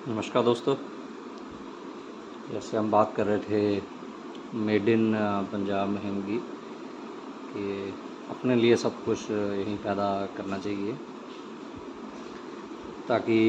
नमस्कार दोस्तों। जैसे हम बात कर रहे थे मेड इन पंजाब मुहिम की कि अपने लिए सब कुछ यहीं पैदा करना चाहिए ताकि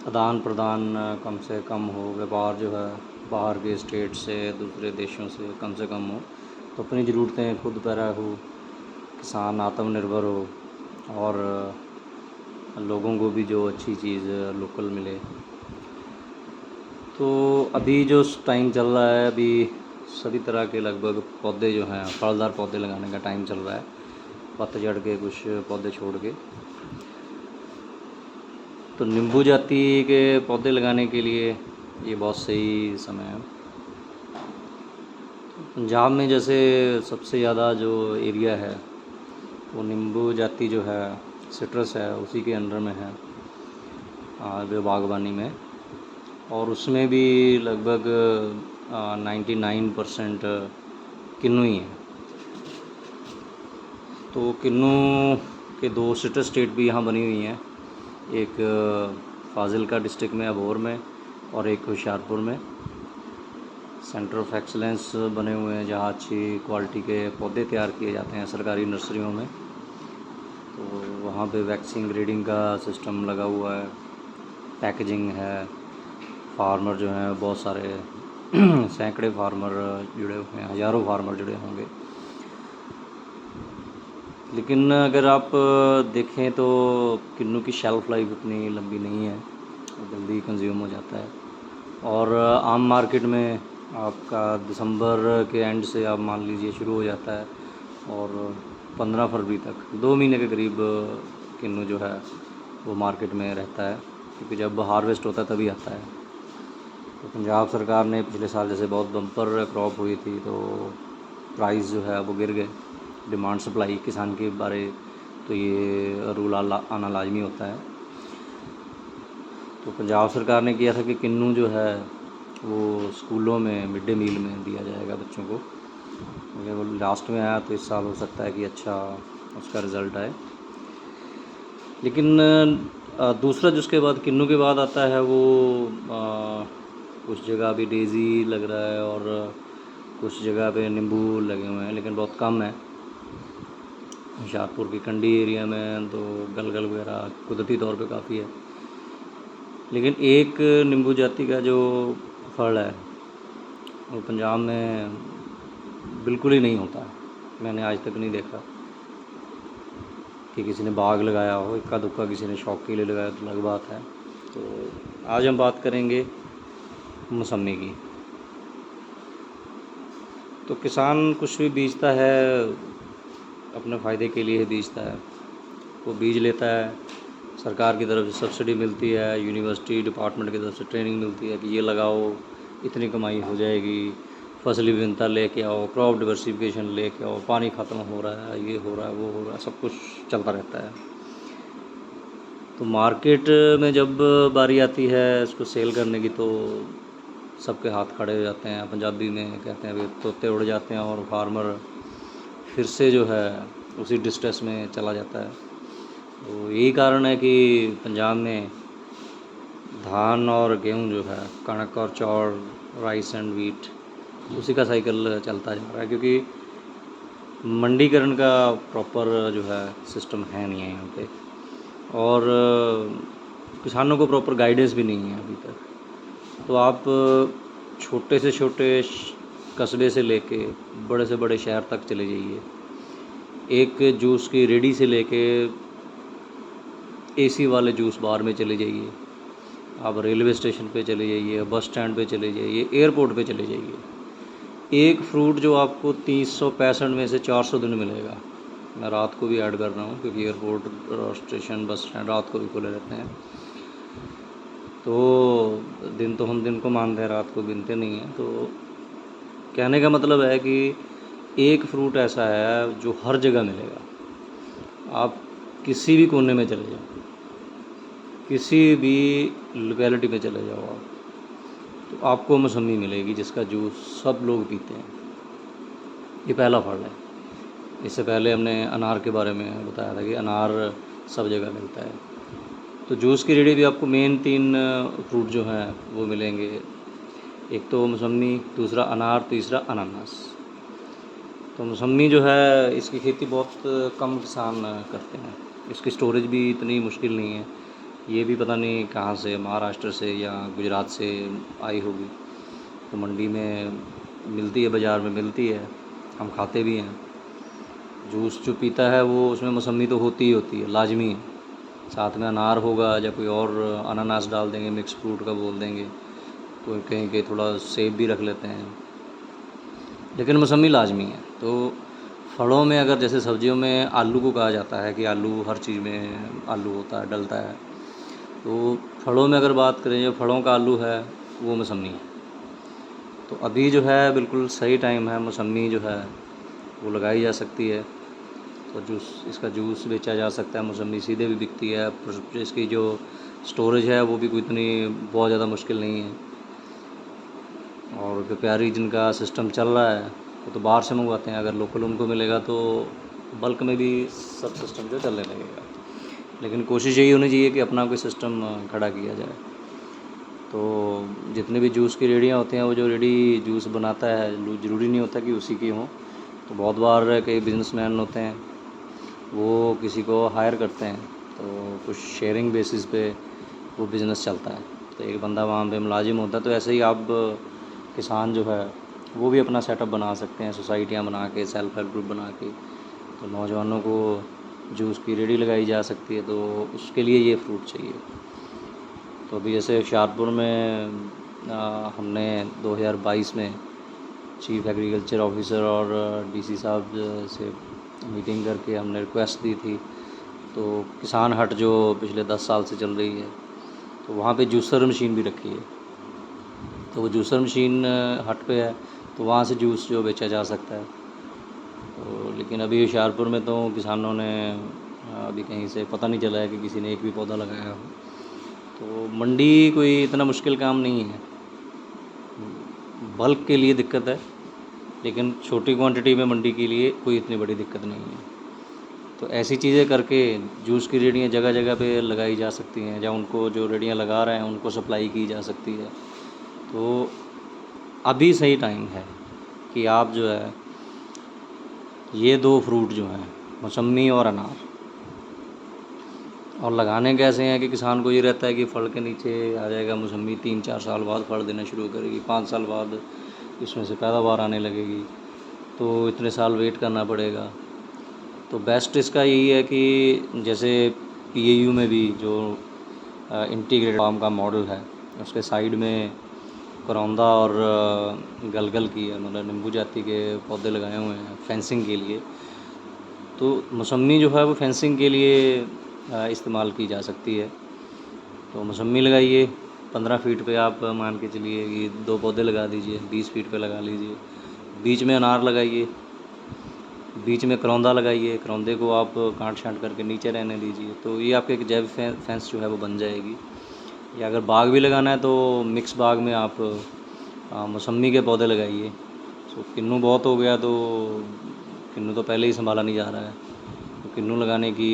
आदान प्रदान कम से कम हो, व्यापार जो है बाहर के स्टेट से दूसरे देशों से कम हो, तो अपनी ज़रूरतें खुद पैदा हो, किसान आत्मनिर्भर हो और लोगों को भी जो अच्छी चीज़ लोकल मिले। तो अभी जो टाइम चल रहा है, अभी सभी तरह के लगभग पौधे जो हैं, फलदार पौधे लगाने का टाइम चल रहा है, पतझड़ के कुछ पौधे छोड़ के। तो नींबू जाति के पौधे लगाने के लिए ये बहुत सही समय है। पंजाब में जैसे सबसे ज़्यादा जो एरिया है वो नींबू जाति जो है, सिट्रस है, उसी के अंडर में है वो बागवानी में, और उसमें भी लगभग 99% किन्नू ही है। तो किन्नू के 2 सिटर स्टेट भी यहाँ बनी हुई हैं, एक फाजिलका डिस्ट्रिक्ट में अबोहर में और एक होशियारपुर में। सेंटर ऑफ एक्सीलेंस बने हुए हैं जहाँ अच्छी क्वालिटी के पौधे तैयार किए जाते हैं सरकारी नर्सरियों में। तो वहाँ पे वैक्सीन ग्रेडिंग का सिस्टम लगा हुआ है, पैकेजिंग है, फार्मर जो हैं बहुत सारे सैकड़े फार्मर जुड़े हुए हैं, हज़ारों फार्मर जुड़े होंगे। लेकिन अगर आप देखें तो किन्नू की शेल्फ़ लाइफ उतनी लंबी नहीं है, जल्दी कंज्यूम हो जाता है। और आम मार्केट में आपका दिसंबर के एंड से आप मान लीजिए शुरू हो जाता है और 15 फरवरी तक 2 महीने के करीब किन्नू जो है वो मार्केट में रहता है, क्योंकि जब हार्वेस्ट होता है तभी आता है। तो पंजाब सरकार ने पिछले साल जैसे बहुत बम्पर क्रॉप हुई थी तो प्राइस जो है वो गिर गए, डिमांड सप्लाई किसान के बारे, तो ये रूल आना लाजमी होता है। तो पंजाब सरकार ने किया था कि किन्नू जो है वो स्कूलों में मिड डे मील में दिया जाएगा बच्चों को। अगर वो लास्ट में आया तो इस साल हो सकता है कि अच्छा उसका रिज़ल्ट आए। लेकिन दूसरा जिसके बाद किन्नू के बाद आता है वो कुछ जगह अभी डेज़ी लग रहा है और कुछ जगह पे नींबू लगे हुए हैं, लेकिन बहुत कम है। होशियारपुर की कंडी एरिया में तो गलगल वगैरह कुदरती तौर पे काफ़ी है। लेकिन एक नींबू जाति का जो फल है वो पंजाब में बिल्कुल ही नहीं होता। मैंने आज तक नहीं देखा कि किसी ने बाग लगाया हो, इक्का दुक्का किसी ने शौक के लिए लगाया तो अलग बात है। तो आज हम बात करेंगे मौसम्मी की। तो किसान कुछ भी बीजता है अपने फ़ायदे के लिए ही बीजता है। वो बीज लेता है, सरकार की तरफ से सब्सिडी मिलती है, यूनिवर्सिटी डिपार्टमेंट की तरफ से ट्रेनिंग मिलती है कि ये लगाओ, इतनी कमाई हो जाएगी, फसली विविधता लेके आओ, क्रॉप डिवर्सिफिकेशन लेके आओ, पानी ख़त्म हो रहा है, ये हो रहा है, वो हो रहा है, सब कुछ चलता रहता है। तो मार्केट में जब बारी आती है इसको सेल करने की तो सबके हाथ खड़े हो जाते हैं। पंजाबी में कहते हैं वे तोते उड़ जाते हैं और फार्मर फिर से जो है उसी डिस्ट्रेस में चला जाता है। तो यही कारण है कि पंजाब में धान और गेहूँ जो है, कणक और चौर, राइस एंड वीट, उसी का साइकिल चलता जा रहा है, क्योंकि मंडीकरण का प्रॉपर जो है सिस्टम है नहीं है यहाँ पे, और किसानों को प्रॉपर गाइडेंस भी नहीं है अभी तक। तो आप छोटे से छोटे कस्बे से लेके बड़े से बड़े शहर तक चले जाइए, एक जूस की रेडी से लेके एसी वाले जूस बार में चले जाइए, आप रेलवे स्टेशन पे चले जाइए, बस स्टैंड पे चले जाइए, एयरपोर्ट पे चले जाइए, एक फ्रूट जो आपको 365 में से 400 दिन मिलेगा। मैं रात को भी ऐड कर रहा हूँ क्योंकि एयरपोर्ट, स्टेशन, बस स्टैंड रात को भी खुले रहते हैं। तो दिन तो हम दिन को मानते हैं, रात को गिनते नहीं हैं। तो कहने का मतलब है कि एक फ्रूट ऐसा है जो हर जगह मिलेगा। आप किसी भी कोने में चले जाओ, किसी भी लोकेलिटी में चले जाओ आप, तो आपको मौसम्मी मिलेगी जिसका जूस सब लोग पीते हैं। ये पहला फल है। इससे पहले हमने अनार के बारे में बताया था कि अनार सब जगह मिलता है। तो जूस की रेडी भी आपको मेन 3 फ्रूट जो हैं वो मिलेंगे। एक तो मौसम्मी, दूसरा अनार, तीसरा अनानास। तो मौसम्मी जो है इसकी खेती बहुत कम किसान करते हैं। इसकी स्टोरेज भी इतनी मुश्किल नहीं है। ये भी पता नहीं कहाँ से, महाराष्ट्र से या गुजरात से आई होगी। तो मंडी में मिलती है, बाज़ार में मिलती है, हम खाते भी हैं। जूस जो पीता है वो उसमें मौसम्मी तो होती ही होती है, लाजमी है। साथ में अनार होगा या कोई और अनानास डाल देंगे, मिक्स फ्रूट का बोल देंगे, तो कहीं कहीं थोड़ा सेब भी रख लेते हैं, लेकिन मौसम्मी लाजमी है। तो फलों में अगर जैसे सब्जियों में आलू को कहा जाता है कि आलू हर चीज़ में आलू होता है, डलता है, तो फलों में अगर बात करें, जो फलों का आलू है वो मौसम्मी है। तो अभी जो है बिल्कुल सही टाइम है, मौसम्मी जो है वो लगाई जा सकती है। तो इसका जूस बेचा जा सकता है। मौसम्मी सीधे भी बिकती है, इसकी जो स्टोरेज है वो भी कोई इतनी बहुत ज़्यादा मुश्किल नहीं है। और व्यापारी जिनका सिस्टम चल रहा है वो तो बाहर से मंगवाते हैं, अगर लोकल उनको मिलेगा तो बल्क में भी सब सिस्टम जो चलने लगेगा। लेकिन कोशिश यही होनी चाहिए कि अपना कोई सिस्टम खड़ा किया जाए। तो जितने भी जूस की रेडियाँ होती हैं, वो जो रेडी जूस बनाता है, ज़रूरी नहीं होता कि उसी की हों। तो बहुत बार कई बिजनेसमैन होते हैं, वो किसी को हायर करते हैं, तो कुछ शेयरिंग बेसिस पे वो बिज़नेस चलता है। तो एक बंदा वहाँ पे मुलाजिम होता है। तो ऐसे ही आप किसान जो है वो भी अपना सेटअप बना सकते हैं, सोसाइटियाँ बना के, सेल्फ हेल्प ग्रुप बना के। तो नौजवानों को जूस की रेडी लगाई जा सकती है, तो उसके लिए ये फ्रूट चाहिए। तो अभी जैसे हुशियारपुर में हमने 2022 में चीफ एग्रीकल्चर ऑफिसर और डीसी साहब से मीटिंग करके हमने रिक्वेस्ट दी थी। तो किसान हट जो पिछले 10 साल से चल रही है, तो वहाँ पे जूसर मशीन भी रखी है। तो वो जूसर मशीन हट पे है, तो वहाँ से जूस जो बेचा जा सकता है। तो लेकिन अभी हुशियारपुर में तो किसानों ने अभी कहीं से पता नहीं चला है कि किसी ने एक भी पौधा लगाया हो। तो मंडी कोई इतना मुश्किल काम नहीं है। बल्क के लिए दिक्कत है, लेकिन छोटी क्वांटिटी में मंडी के लिए कोई इतनी बड़ी दिक्कत नहीं है। तो ऐसी चीज़ें करके जूस की रेडियाँ जगह जगह पे लगाई जा सकती हैं, या उनको जो रेडियाँ लगा रहे हैं उनको सप्लाई की जा सकती है। तो अभी सही टाइम है कि आप जो है ये 2 फ्रूट जो हैं, मौसम्मी और अनार, और लगाने कैसे हैं कि किसान को ये रहता है कि फल के नीचे आ जाएगा मौसम्मी, 3-4 साल बाद फल देना शुरू करेगी, 5 साल बाद इसमें से पैदावार आने लगेगी, तो इतने साल वेट करना पड़ेगा। तो बेस्ट इसका यही है कि जैसे पीएयू में भी जो इंटीग्रेटेड फार्म का मॉडल है, उसके साइड में करौंदा और गलगल की मतलब नींबू जाति के पौधे लगाए हुए हैं फेंसिंग के लिए। तो मौसम्मी जो है वो फेंसिंग के लिए इस्तेमाल की जा सकती है। तो मौसम्मी लगाइए, 15 फीट पे आप मान के चलिए कि 2 पौधे लगा दीजिए, 20 फीट पे लगा लीजिए। बीच में अनार लगाइए, बीच में करौंदा लगाइए, करौंदे को आप काट छाँट करके नीचे रहने दीजिए। तो ये आपके एक जैव फेंस जो है वो बन जाएगी। या अगर बाग भी लगाना है तो मिक्स बाग में आप मौसम्मी के पौधे लगाइए। तो किन्नू बहुत हो गया, तो किन्नू तो पहले ही संभाला नहीं जा रहा है, तो किन्नू लगाने की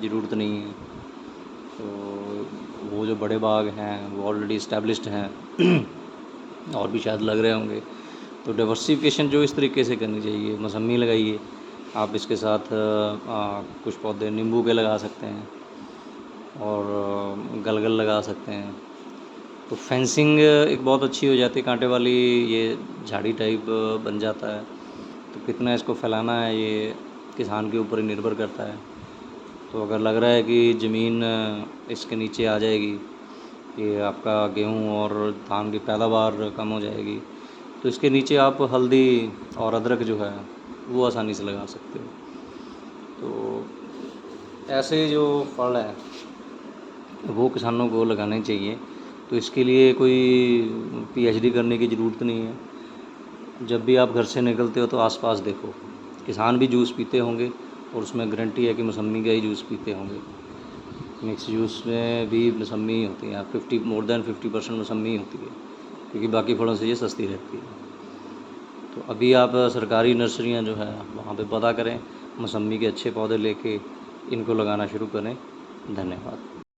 ज़रूरत नहीं है। तो वो जो बड़े बाग हैं वो ऑलरेडी इस्टेब्लिश्ड हैं और भी शायद लग रहे होंगे। तो डाइवर्सिफिकेशन जो इस तरीके से करनी चाहिए, मौसम्मी लगाइए, आप इसके साथ कुछ पौधे नींबू के लगा सकते हैं और गलगल लगा सकते हैं। तो फेंसिंग एक बहुत अच्छी हो जाती है, कांटे वाली, ये झाड़ी टाइप बन जाता है। तो कितना इसको फैलाना है ये किसान के ऊपर ही निर्भर करता है। तो अगर लग रहा है कि ज़मीन इसके नीचे आ जाएगी, कि आपका गेहूँ और धान की पैदावार कम हो जाएगी, तो इसके नीचे आप हल्दी और अदरक जो है वो आसानी से लगा सकते हो। तो ऐसे जो फल हैं वो किसानों को लगाने चाहिए। तो इसके लिए कोई पीएचडी करने की ज़रूरत नहीं है। जब भी आप घर से निकलते हो तो आसपास देखो, किसान भी जूस पीते होंगे, और उसमें गारंटी है कि मौसम्मी का ही जूस पीते होंगे। मिक्स जूस में भी मौसम्मी होती है, more than 50% मौसम्मी होती है, क्योंकि बाकी फलों से ये सस्ती रहती है। तो अभी आप सरकारी नर्सरियाँ जो है वहाँ पे पता करें, मौसम्मी के अच्छे पौधे लेके इनको लगाना शुरू करें। धन्यवाद।